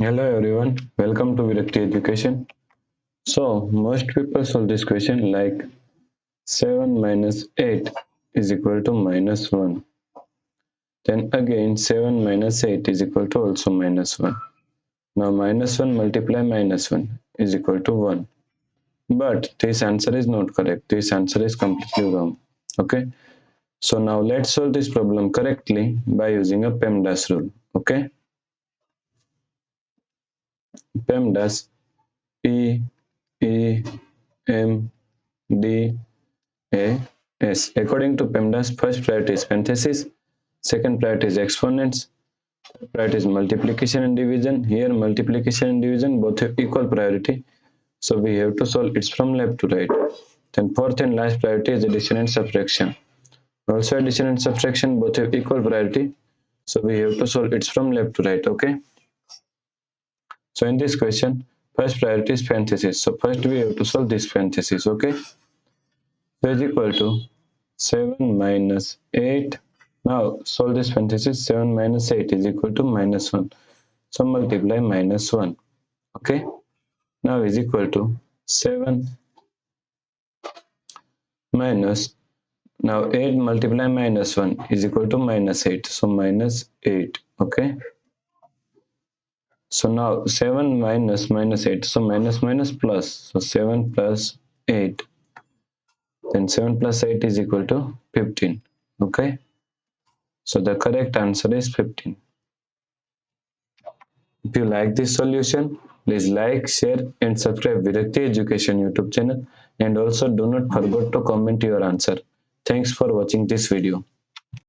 Hello everyone, welcome to Virakti Education. So, most people solve this question like 7 minus 8 is equal to minus 1. Then again 7 minus 8 is equal to also minus 1. Now minus 1 multiply minus 1 is equal to 1. But this answer is not correct. This answer is completely wrong. Okay. So now let's solve this problem correctly by using a PEMDAS rule. Okay. PEMDAS P E M D A S. According to PEMDAS, first priority is parenthesis, second priority is exponents, third priority is multiplication and division. Here multiplication and division both have equal priority, so we have to solve it from left to right. Then fourth and last priority is addition and subtraction. Also addition and subtraction both have equal priority, so we have to solve it from left to right. Okay. So in this question, first priority is parenthesis. So first we have to solve this parenthesis. Okay. So is equal to 7 minus 8. Now solve this parenthesis. 7 minus 8 is equal to minus 1. So multiply minus 1. Okay. Now is equal to 7 minus, now 8 multiply minus 1 is equal to minus 8. So minus 8. Okay. So now 7 minus minus 8. So minus minus plus. So 7 plus 8. Then 7 plus 8 is equal to 15. Okay. So the correct answer is 15. If you like this solution, please like, share and subscribe Virakti Education YouTube channel, and also do not forget to comment your answer. Thanks for watching this video.